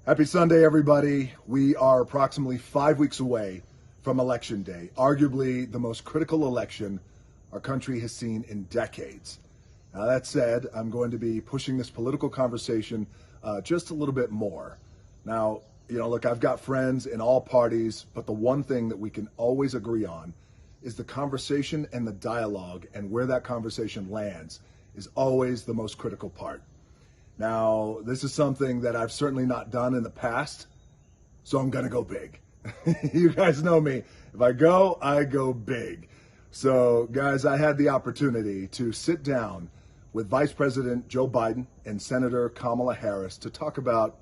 Happy Sunday, everybody. We are approximately 5 weeks away from Election Day, arguably the most critical election our country has seen in decades. Now, that said, I'm going to be pushing this political conversation just a little bit more. Now, look, I've got friends in all parties, but the one thing that we can always agree on is the conversation and the dialogue, and where that conversation lands is always the most critical part. Now, this is something that I've certainly not done in the past, so I'm going to go big. You guys know me. If I go big. So, guys, I had the opportunity to sit down with Vice President Joe Biden and Senator Kamala Harris to talk about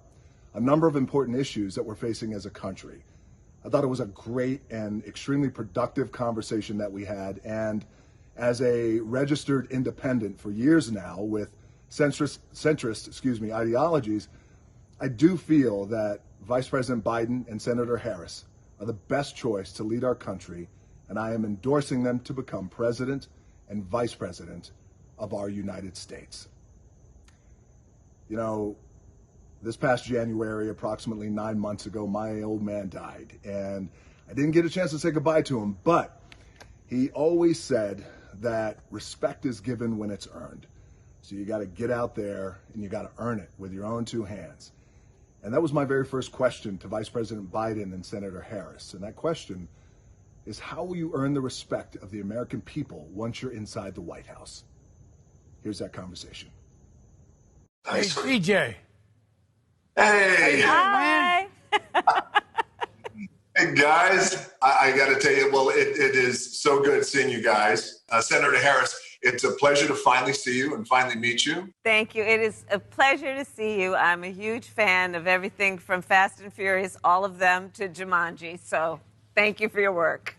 a number of important issues that we're facing as a country. I thought it was a great and extremely productive conversation that we had. And as a registered independent for years now with centrist ideologies, I do feel that Vice President Biden and Senator Harris are the best choice to lead our country, and I am endorsing them to become President and Vice President of our United States. This past January, approximately 9 months ago, my old man died, and I didn't get a chance to say goodbye to him, but he always said that respect is given when it's earned. So you got to get out there and you got to earn it with your own two hands. And that was my very first question to Vice President Biden and Senator Harris. And that question is, how will you earn the respect of the American people once you're inside the White House? Here's that conversation. Hey, DJ. Hey. Hi. Hey, guys. I got to tell you, well, it is so good seeing you guys. Senator Harris, it's a pleasure to finally see you and finally meet you. Thank you. It is a pleasure to see you. I'm a huge fan of everything from Fast and Furious, all of them, to Jumanji. So thank you for your work.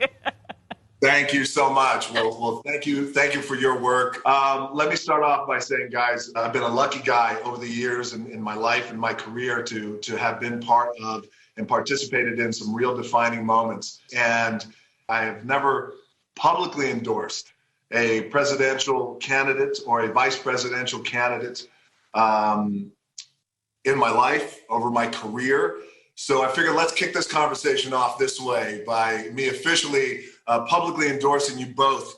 Thank you so much. Well, thank you for your work. Let me start off by saying, guys, I've been a lucky guy over the years in my life and my career to have been part of and participated in some real defining moments. And I have never publicly endorsed a presidential candidate or a vice presidential candidate in my life, over my career. So I figured let's kick this conversation off this way by me officially publicly endorsing you both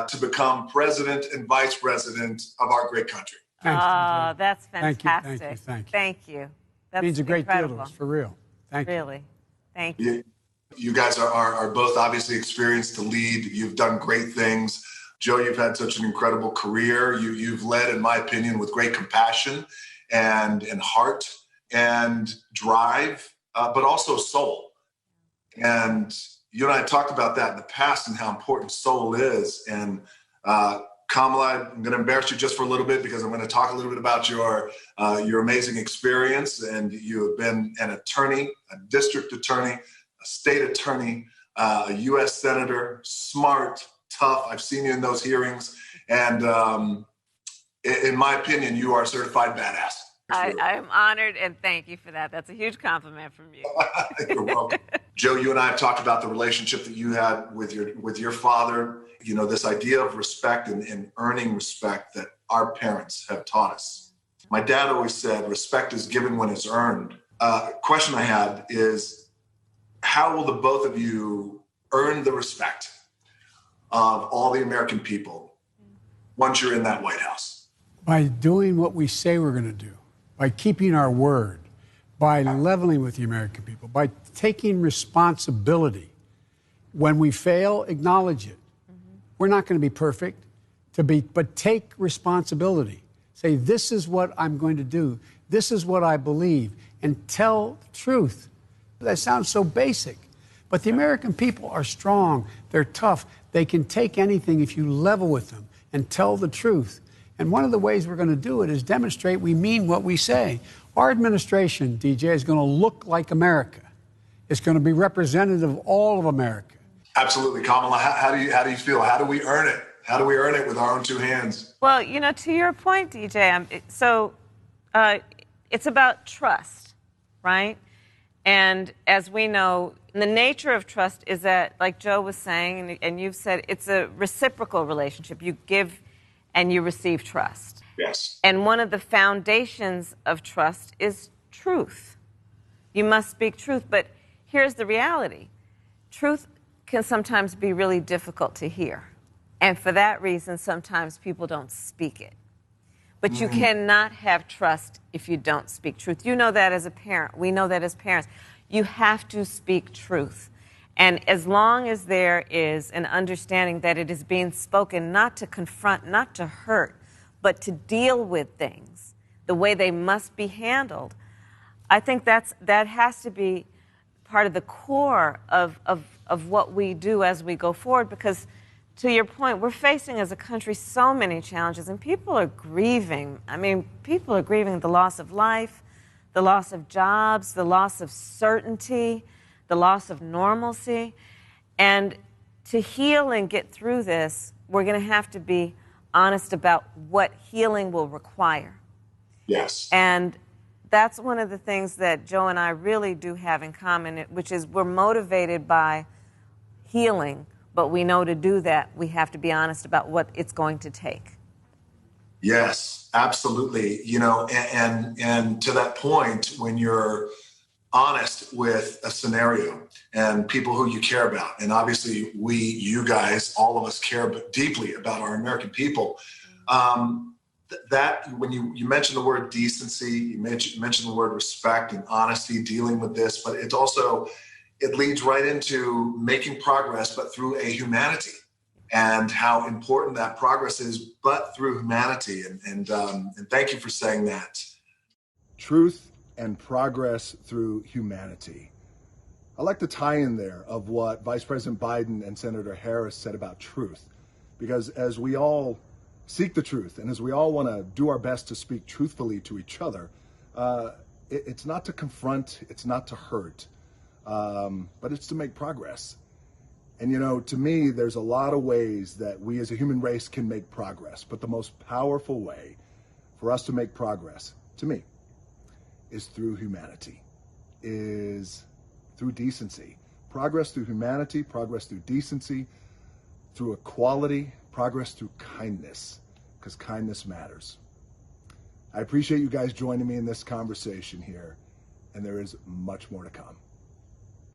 to become president and vice president of our great country. Oh, that's fantastic. Thank you. That means a great deal to us, for real. Thank you. Really. Thank you. You guys are both obviously experienced to lead. You've done great things. Joe, you've had such an incredible career. You've led, in my opinion, with great compassion and heart and drive, but also soul. And you and I talked about that in the past and how important soul is. And Kamala, I'm going to embarrass you just for a little bit because I'm going to talk a little bit about your amazing experience. And you have been an attorney, a district attorney, a state attorney, a U.S. senator, smart, tough. I've seen you in those hearings. And in my opinion, you are a certified badass. I'm honored, and thank you for that. That's a huge compliment from you. You're welcome. Joe, you and I have talked about the relationship that you had with your father. This idea of respect and earning respect that our parents have taught us. My dad always said, respect is given when it's earned. Question I had is, how will the both of you earn the respect of all the American people once you're in that White House? By doing what we say we're going to do, by keeping our word, by leveling with the American people, by taking responsibility. When we fail, acknowledge it. We're not going to be perfect, but take responsibility. Say, this is what I'm going to do. This is what I believe. And tell the truth. That sounds so basic. But the American people are strong. They're tough. They can take anything if you level with them and tell the truth. And one of the ways we're going to do it is demonstrate we mean what we say. Our administration, DJ, is going to look like America. It's going to be representative of all of America. Absolutely. Kamala, how do you feel? How do we earn it? How do we earn it with our own two hands? Well, to your point, DJ, it's about trust, right? And as we know, the nature of trust is that, like Joe was saying, and you've said, it's a reciprocal relationship. You give and you receive trust. Yes. And one of the foundations of trust is truth. You must speak truth. But here's the reality. Truth can sometimes be really difficult to hear. And for that reason, sometimes people don't speak it. But you cannot have trust if you don't speak truth. You know that as a parent. We know that as parents. You have to speak truth. And as long as there is an understanding that it is being spoken not to confront, not to hurt, but to deal with things the way they must be handled, I think that has to be part of the core of what we do as we go forward, because to your point, we're facing as a country so many challenges, and people are grieving. I mean, people are grieving the loss of life, the loss of jobs, the loss of certainty, the loss of normalcy. And to heal and get through this, we're going to have to be honest about what healing will require. Yes. And that's one of the things that Joe and I really do have in common, which is we're motivated by healing, but we know to do that, we have to be honest about what it's going to take. Yes, absolutely. You know, and to that point, when you're honest with a scenario and people who you care about, and obviously you guys, all of us care deeply about our American people, that when you mentioned the word decency, you mentioned the word respect and honesty, dealing with this, but it's also, it leads right into making progress, but through a humanity, and how important that progress is, but through humanity. And thank you for saying that. Truth and progress through humanity. I like the tie-in there of what Vice President Biden and Senator Harris said about truth, because as we all seek the truth, and as we all want to do our best to speak truthfully to each other, it's not to confront, it's not to hurt, but it's to make progress. And you know, to me, there's a lot of ways that we as a human race can make progress, but the most powerful way for us to make progress, to me, is through humanity, is through decency. Progress through humanity, progress through decency, through equality, progress through kindness, because kindness matters. I appreciate you guys joining me in this conversation here, and there is much more to come.